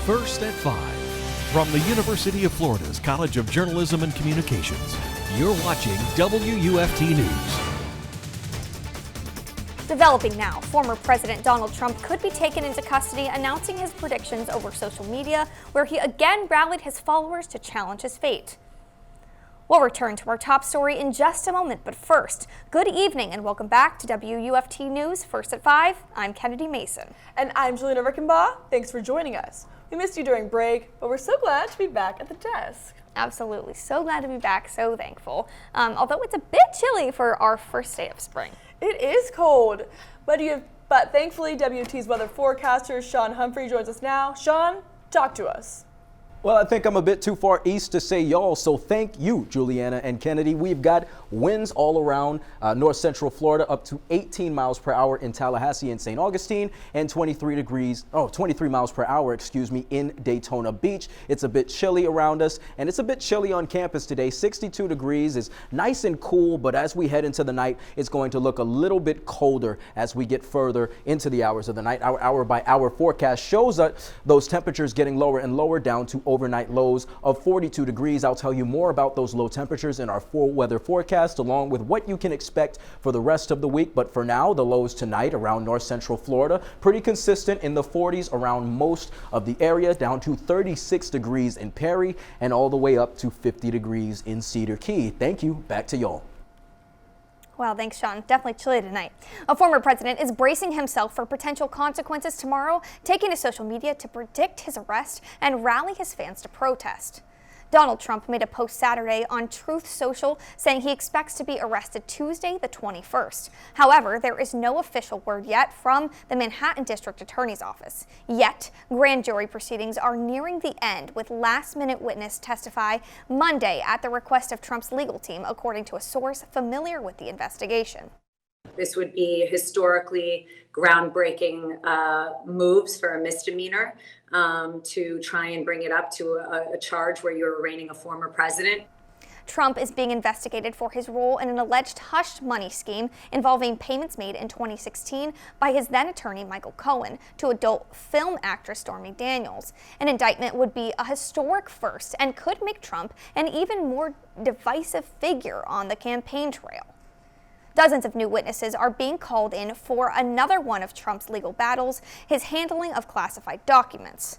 First at 5. From the University of Florida's College of Journalism and Communications, you're watching WUFT News. Developing now, former President Donald Trump could be taken into custody, announcing his predictions over social media, where he again rallied his followers to challenge his fate. We'll return to our top story in just a moment, but first, good evening and welcome back to WUFT News, First at 5. I'm Kennedy Mason. And I'm Julianna Reichenbach. Thanks for joining us. We missed you during break, but we're so glad to be back at the desk. Absolutely, so glad to be back, so thankful. Although it's a bit chilly for our first day of spring. It is cold, but thankfully WT's weather forecaster, Shawn Humphrey, joins us now. Shawn, talk to us. Well, I think I'm a bit too far east to say y'all, so thank you, Julianna and Kennedy. We've got winds all around north central Florida up to 18 miles per hour in Tallahassee and St. Augustine, and 23 miles per hour, in Daytona Beach. It's a bit chilly around us, and it's a bit chilly on campus today. 62 degrees is nice and cool, but as we head into the night, it's going to look a little bit colder as we get further into the hours of the night. Our hour-by-hour forecast shows that those temperatures getting lower and lower down to overnight lows of 42 degrees. I'll tell you more about those low temperatures in our full weather forecast, along with what you can expect for the rest of the week. But for now, the lows tonight around north central Florida, pretty consistent in the 40s around most of the area, down to 36 degrees in Perry and all the way up to 50 degrees in Cedar Key. Thank you. Back to y'all. Wow, thanks, Shawn. Definitely chilly tonight. A former president is bracing himself for potential consequences tomorrow, taking to social media to predict his arrest and rally his fans to protest. Donald Trump made a post Saturday on Truth Social saying he expects to be arrested Tuesday, the 21st. However, there is no official word yet from the Manhattan District Attorney's Office. Yet, grand jury proceedings are nearing the end, with last-minute witness testify Monday at the request of Trump's legal team, according to a source familiar with the investigation. This would be historically groundbreaking moves for a misdemeanor to try and bring it up to a charge where you're arraigning a former president. Trump is being investigated for his role in an alleged hush money scheme involving payments made in 2016 by his then attorney Michael Cohen to adult film actress Stormy Daniels. An indictment would be a historic first and could make Trump an even more divisive figure on the campaign trail. Dozens of new witnesses are being called in for another one of Trump's legal battles, his handling of classified documents.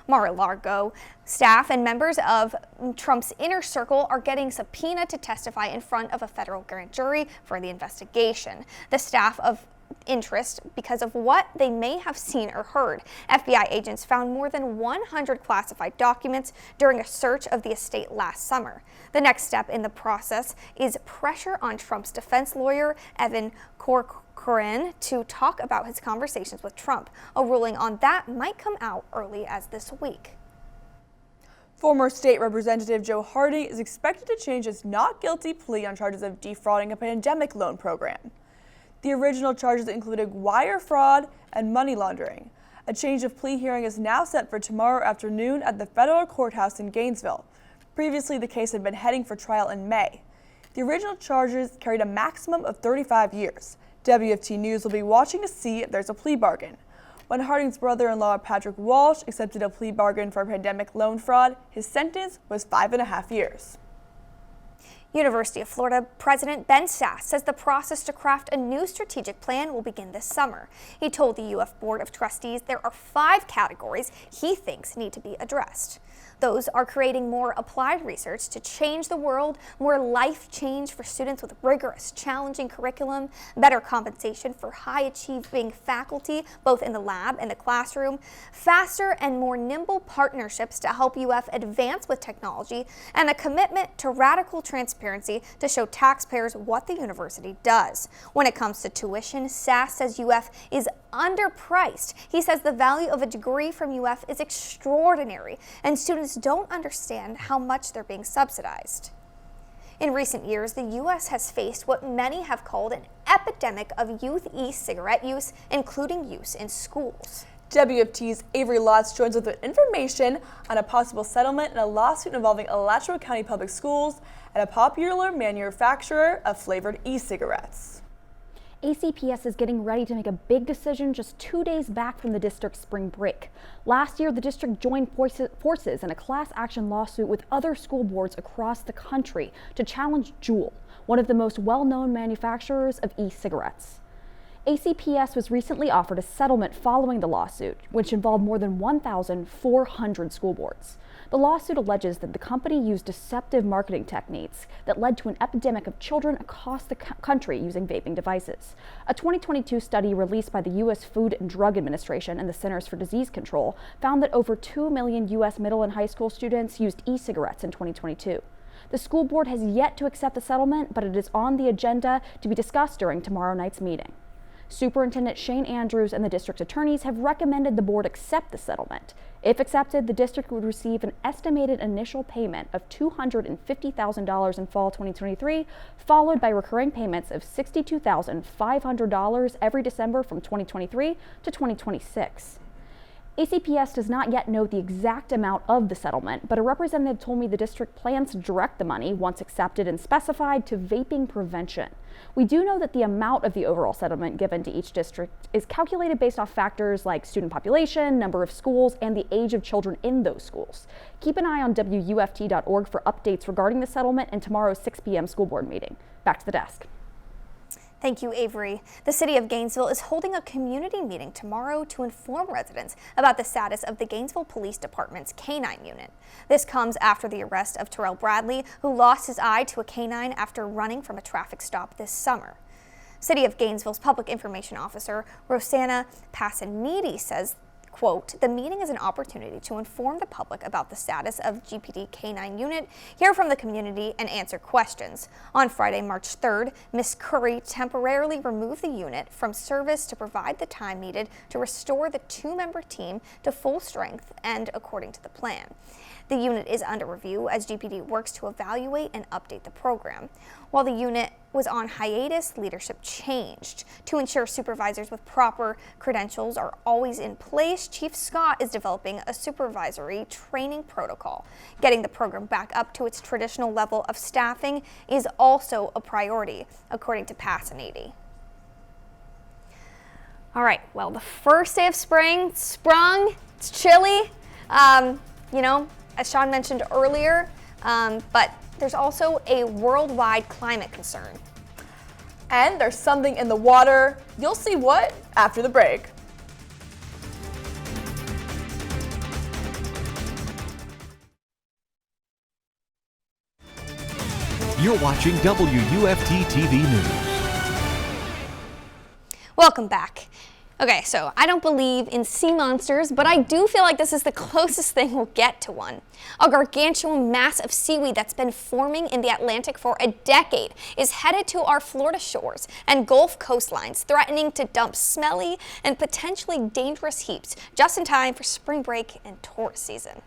Mar-a-Lago staff and members of Trump's inner circle are getting subpoenaed to testify in front of a federal grand jury for the investigation. The staff of interest because of what they may have seen or heard. FBI agents found more than 100 classified documents during a search of the estate last summer. The next step in the process is pressure on Trump's defense lawyer, Evan Corcoran, to talk about his conversations with Trump. A ruling on that might come out early as this week. Former state representative Joe Hardy is expected to change his not guilty plea on charges of defrauding a pandemic loan program. The original charges included wire fraud and money laundering. A change of plea hearing is now set for tomorrow afternoon at the federal courthouse in Gainesville. Previously, the case had been heading for trial in May. The original charges carried a maximum of 35 years. WFT News will be watching to see if there's a plea bargain. When Harding's brother-in-law Patrick Walsh accepted a plea bargain for pandemic loan fraud, his sentence was 5.5 years. University of Florida President Ben Sasse says the process to craft a new strategic plan will begin this summer. He told the UF Board of Trustees there are 5 categories he thinks need to be addressed. Those are creating more applied research to change the world, more life change for students with rigorous, challenging curriculum, better compensation for high-achieving faculty, both in the lab and the classroom, faster and more nimble partnerships to help UF advance with technology, and a commitment to radical transparency to show taxpayers what the university does. When it comes to tuition, Sasse says UF is underpriced. He says the value of a degree from UF is extraordinary, and students don't understand how much they're being subsidized. In recent years, the U.S. has faced what many have called an epidemic of youth e-cigarette use, including use in schools. WFT's Avery Lotz joins us with information on a possible settlement in a lawsuit involving Alachua County Public Schools and a popular manufacturer of flavored e-cigarettes. ACPS is getting ready to make a big decision just 2 days back from the district's spring break. Last year, the district joined forces in a class action lawsuit with other school boards across the country to challenge Juul, one of the most well-known manufacturers of e-cigarettes. ACPS was recently offered a settlement following the lawsuit, which involved more than 1,400 school boards. The lawsuit alleges that the company used deceptive marketing techniques that led to an epidemic of children across the country using vaping devices. A 2022 study released by the U.S. Food and Drug Administration and the Centers for Disease Control found that over 2 million U.S. middle and high school students used e-cigarettes in 2022. The school board has yet to accept the settlement, but it is on the agenda to be discussed during tomorrow night's meeting. Superintendent Shane Andrews and the district attorneys have recommended the board accept the settlement. If accepted, the district would receive an estimated initial payment of $250,000 in fall 2023, followed by recurring payments of $62,500 every December from 2023 to 2026. ACPS does not yet know the exact amount of the settlement, but a representative told me the district plans to direct the money, once accepted and specified, to vaping prevention. We do know that the amount of the overall settlement given to each district is calculated based off factors like student population, number of schools, and the age of children in those schools. Keep an eye on WUFT.org for updates regarding the settlement and tomorrow's 6 p.m. school board meeting. Back to the desk. Thank you, Avery. The city of Gainesville is holding a community meeting tomorrow to inform residents about the status of the Gainesville Police Department's K-9 unit. This comes after the arrest of Terrell Bradley, who lost his eye to a K-9 after running from a traffic stop this summer. City of Gainesville's Public Information Officer, Rosanna Passanidi, says, quote, "The meeting is an opportunity to inform the public about the status of GPD K-9 unit, hear from the community, and answer questions. On Friday, March 3rd, Ms. Curry temporarily removed the unit from service to provide the time needed to restore the 2-member team to full strength and according to the plan. The unit is under review as GPD works to evaluate and update the program. While the unit was on hiatus, leadership changed. To ensure supervisors with proper credentials are always in place, Chief Scott is developing a supervisory training protocol. Getting the program back up to its traditional level of staffing is also a priority, according to Passanidi." All right, well, the first day of spring sprung. It's chilly, as Shawn mentioned earlier, but there's also a worldwide climate concern. And there's something in the water. You'll see what after the break. You're watching WUFT TV News. Welcome back. Okay, so I don't believe in sea monsters, but I do feel like this is the closest thing we'll get to one. A gargantuan mass of seaweed that's been forming in the Atlantic for a decade is headed to our Florida shores and Gulf coastlines, threatening to dump smelly and potentially dangerous heaps just in time for spring break and tourist season.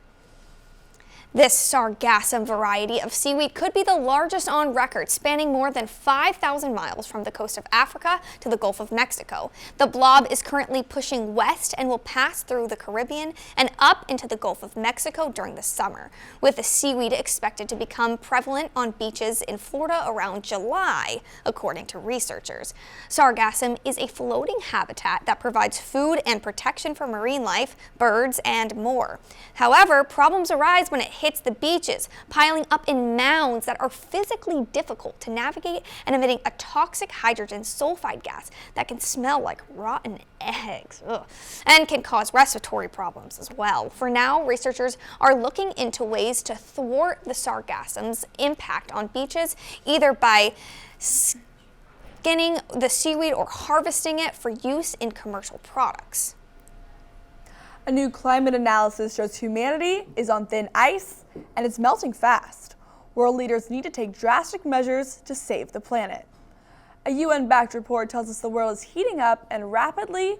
This sargassum variety of seaweed could be the largest on record, spanning more than 5,000 miles from the coast of Africa to the Gulf of Mexico. The blob is currently pushing west and will pass through the Caribbean and up into the Gulf of Mexico during the summer, with the seaweed expected to become prevalent on beaches in Florida around July, according to researchers. Sargassum is a floating habitat that provides food and protection for marine life, birds, and more. However, problems arise when it hits the beaches, piling up in mounds that are physically difficult to navigate and emitting a toxic hydrogen sulfide gas that can smell like rotten eggs and can cause respiratory problems as well. For now, researchers are looking into ways to thwart the sargassum's impact on beaches, either by skinning the seaweed or harvesting it for use in commercial products. A new climate analysis shows humanity is on thin ice and it's melting fast. World leaders need to take drastic measures to save the planet. A UN-backed report tells us the world is heating up and rapidly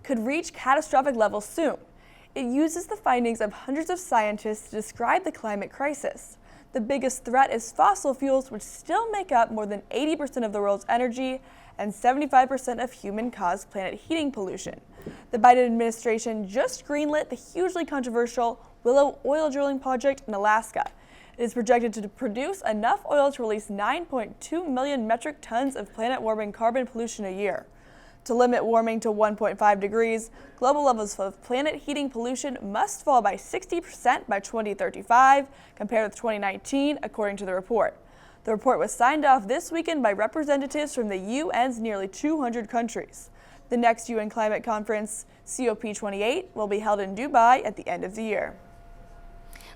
could reach catastrophic levels soon. It uses the findings of hundreds of scientists to describe the climate crisis. The biggest threat is fossil fuels, which still make up more than 80% of the world's energy and 75% of human-caused planet heating pollution. The Biden administration just greenlit the hugely controversial Willow oil drilling project in Alaska. It is projected to produce enough oil to release 9.2 million metric tons of planet-warming carbon pollution a year. To limit warming to 1.5 degrees, global levels of planet heating pollution must fall by 60% by 2035 compared with 2019, according to the report. The report was signed off this weekend by representatives from the UN's nearly 200 countries. The next UN climate conference, COP28, will be held in Dubai at the end of the year.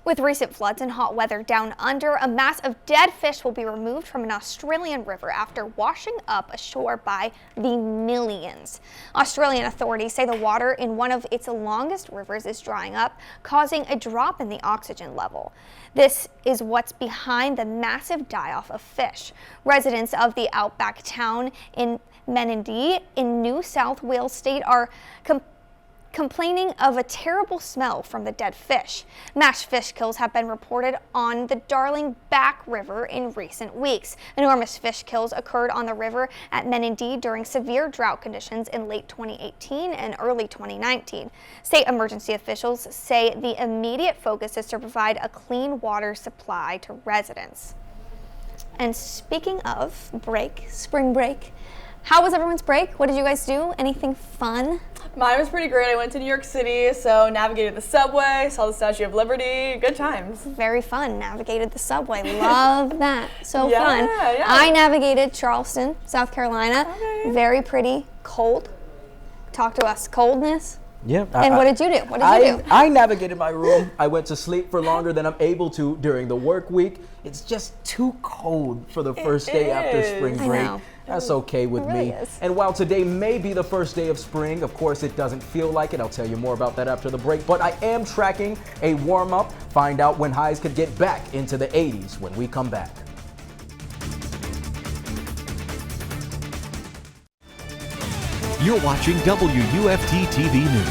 With recent floods and hot weather down under, a mass of dead fish will be removed from an Australian river after washing up ashore by the millions. Australian authorities say the water in one of its longest rivers is drying up, causing a drop in the oxygen level. This is what's behind the massive die-off of fish. Residents of the outback town in Menindee in New South Wales state are complaining of a terrible smell from the dead fish. Mass fish kills have been reported on the Darling Back River in recent weeks. Enormous fish kills occurred on the river at Menindee during severe drought conditions in late 2018 and early 2019. State emergency officials say the immediate focus is to provide a clean water supply to residents. And speaking of spring break, how was everyone's break? What did you guys do? Anything fun? Mine was pretty great. I went to New York City, so navigated the subway, saw the Statue of Liberty. Good times. Very fun. Navigated the subway. Love that. So Yeah, fun. yeah. I navigated Charleston, South Carolina. Okay. Very pretty. Cold. Talk to us. Coldness. Yeah. And what did you do? What did you do? I navigated my room. I went to sleep for longer than I'm able to during the work week. It's just too cold for the first day after spring I break. know. That's okay with It really me. is. And while today may be the first day of spring, of course it doesn't feel like it. I'll tell you more about that after the break. But I am tracking a warm-up. Find out when highs could get back into the 80s when we come back. You're watching WUFT TV News.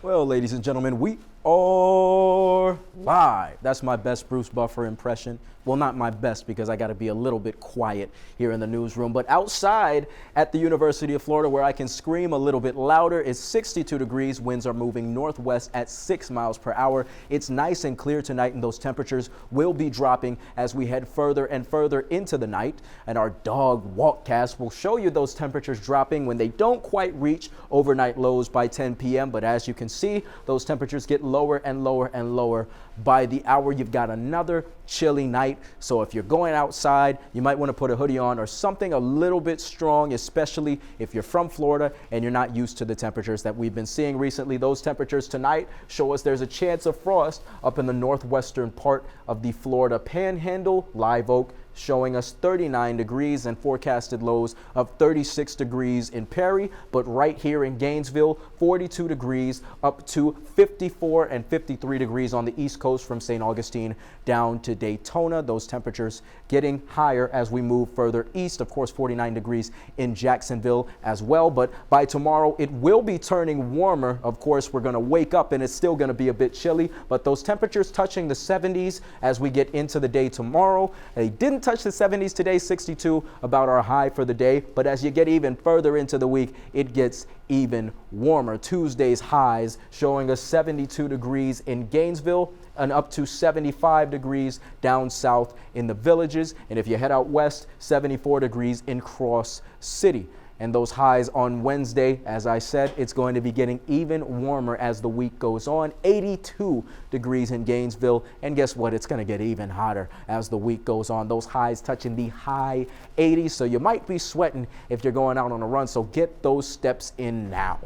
Well, ladies and gentlemen, we are live. That's my best Bruce Buffer impression. Well, not my best because I got to be a little bit quiet here in the newsroom. But outside at the University of Florida, where I can scream a little bit louder, it's 62 degrees. Winds are moving northwest at 6 miles per hour. It's nice and clear tonight, and those temperatures will be dropping as we head further and further into the night. And our dog walkcast will show you those temperatures dropping when they don't quite reach overnight lows by 10 p.m. But as you can see, those temperatures get lower and lower and lower by the hour. You've got another chilly night. So if you're going outside, you might want to put a hoodie on or something a little bit strong, especially if you're from Florida and you're not used to the temperatures that we've been seeing recently. Those temperatures tonight show us there's a chance of frost up in the northwestern part of the Florida Panhandle. Live Oak showing us 39 degrees and forecasted lows of 36 degrees in Perry, but right here in Gainesville, 42 degrees up to 54 and 53 degrees on the East Coast from St. Augustine down to Daytona. Those temperatures getting higher as we move further east. Of course, 49 degrees in Jacksonville as well, but by tomorrow it will be turning warmer. Of course, we're going to wake up and it's still going to be a bit chilly, but those temperatures touching the 70s as we get into the day tomorrow. They didn't touch the 70s today, 62 about our high for the day, but as you get even further into the week, it gets even warmer. Tuesday's highs showing us 72 degrees in Gainesville and up to 75 degrees down south in the Villages. And if you head out west, 74 degrees in Cross City. And those highs on Wednesday, as I said, it's going to be getting even warmer as the week goes on. 82 degrees in Gainesville. And guess what? It's going to get even hotter as the week goes on. Those highs touching the high 80s. So you might be sweating if you're going out on a run. So get those steps in now.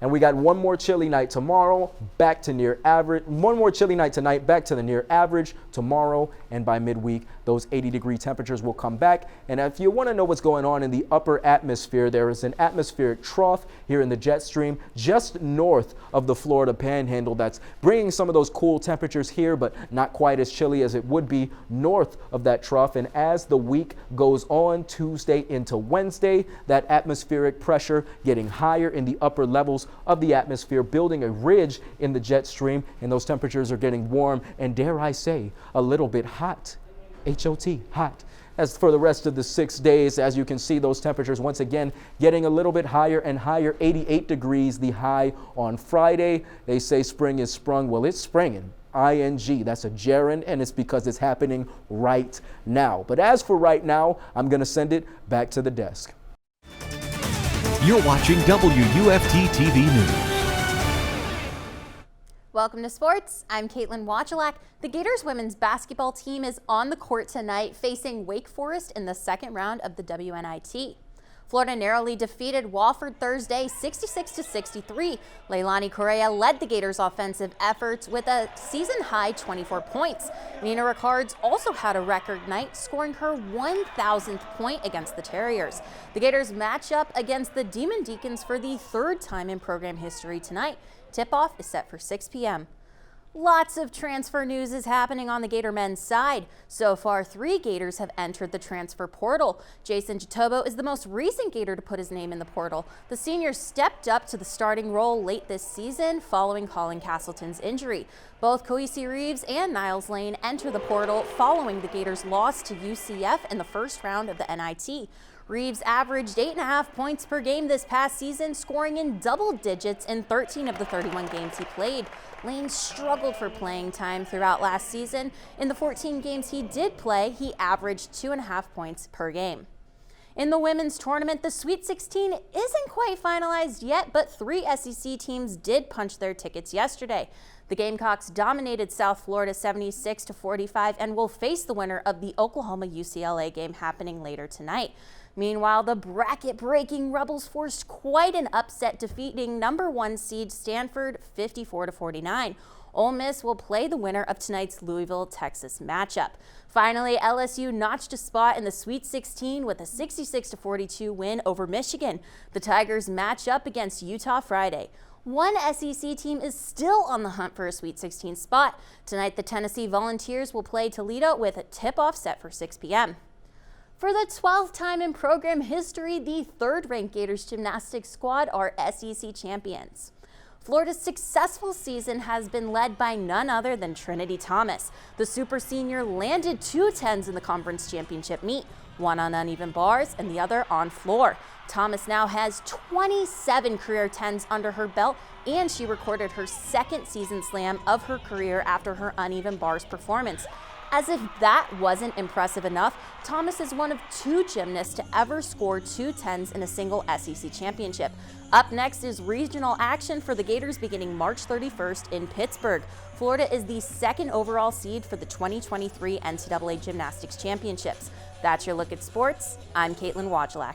And we got one more chilly night tomorrow, back to near average. One more chilly night tonight, back to the near average tomorrow. And by midweek, those 80-degree temperatures will come back. And if you want to know what's going on in the upper atmosphere, there is an atmospheric trough here in the jet stream just north of the Florida Panhandle that's bringing some of those cool temperatures here, but not quite as chilly as it would be north of that trough. And as the week goes on, Tuesday into Wednesday, that atmospheric pressure getting higher in the upper levels of the atmosphere, building a ridge in the jet stream, and those temperatures are getting warm and, dare I say, a little bit hot. H-O-T, hot. As for the rest of the 6 days, as you can see, those temperatures once again getting a little bit higher and higher. 88 degrees the high on Friday. They say spring is sprung. Well, it's springing. ing. That's a gerund, and it's because it's happening right now. But as for right now, I'm going to send it back to the desk. You're watching WUFT TV News. Welcome to sports. I'm Kaitlyn Wadulack. The Gators women's basketball team is on the court tonight facing Wake Forest in the second round of the WNIT. Florida narrowly defeated Wofford Thursday 66-63. Leilani Correa led the Gators' offensive efforts with a season-high 24 points. Nina Rickards also had a record night, scoring her 1,000th point against the Terriers. The Gators match up against the Demon Deacons for the third time in program history tonight. Tip-off is set for 6 p.m. Lots of transfer news is happening on the Gator men's side. So far, 3 Gators have entered the transfer portal. Jason Jatobo is the most recent Gator to put his name in the portal. The senior stepped up to the starting role late this season following Colin Castleton's injury. Both Koisi Reeves and Niles Lane enter the portal following the Gators' loss to UCF in the first round of the NIT. Reeves averaged 8.5 points per game this past season, scoring in double digits in 13 of the 31 games he played. Lane struggled for playing time throughout last season. In the 14 games he did play, he averaged 2.5 points per game. In the women's tournament, the Sweet 16 isn't quite finalized yet, but 3 SEC teams did punch their tickets yesterday. The Gamecocks dominated South Florida 76-45 and will face the winner of the Oklahoma-UCLA game happening later tonight. Meanwhile, the bracket-breaking Rebels forced quite an upset, defeating number 1 seed Stanford 54-49. Ole Miss will play the winner of tonight's Louisville, Texas matchup. Finally, LSU notched a spot in the Sweet 16 with a 66-42 win over Michigan. The Tigers match up against Utah Friday. One SEC team is still on the hunt for a Sweet 16 spot. Tonight, the Tennessee Volunteers will play Toledo with a tip-off set for 6 p.m. For the 12th time in program history, the third-ranked Gators gymnastics squad are SEC champions. Florida's successful season has been led by none other than Trinity Thomas. The super senior landed 2 10s in the conference championship meet, one on uneven bars and the other on floor. Thomas now has 27 career 10s under her belt, and she recorded her second season slam of her career after her uneven bars performance. As if that wasn't impressive enough, Thomas is one of 2 gymnasts to ever score 2 10s in a single SEC championship. Up next is regional action for the Gators beginning March 31st in Pittsburgh. Florida is the 2nd overall seed for the 2023 NCAA Gymnastics Championships. That's your look at sports. I'm Kaitlyn Wadulack.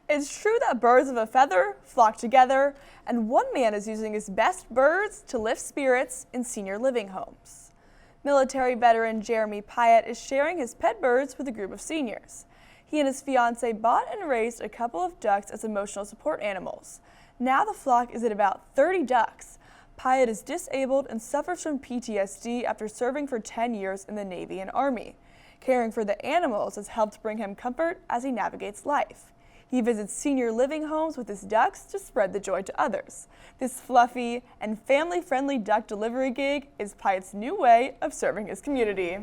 It's true that birds of a feather flock together, and one man is using his best birds to lift spirits in senior living homes. Military veteran Jeremy Pyatt is sharing his pet birds with a group of seniors. He and his fiancée bought and raised a couple of ducks as emotional support animals. Now the flock is at about 30 ducks. Pyatt is disabled and suffers from PTSD after serving for 10 years in the Navy and Army. Caring for the animals has helped bring him comfort as he navigates life. He visits senior living homes with his ducks to spread the joy to others. This fluffy and family-friendly duck delivery gig is Pyatt's new way of serving his community.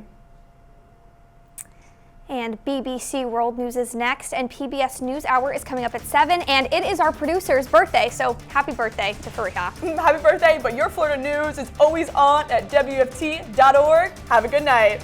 And BBC World News is next, and PBS NewsHour is coming up at 7, and it is our producer's birthday, so happy birthday to Fariha. Happy birthday, but your Florida news is always on at WFT.org. Have a good night.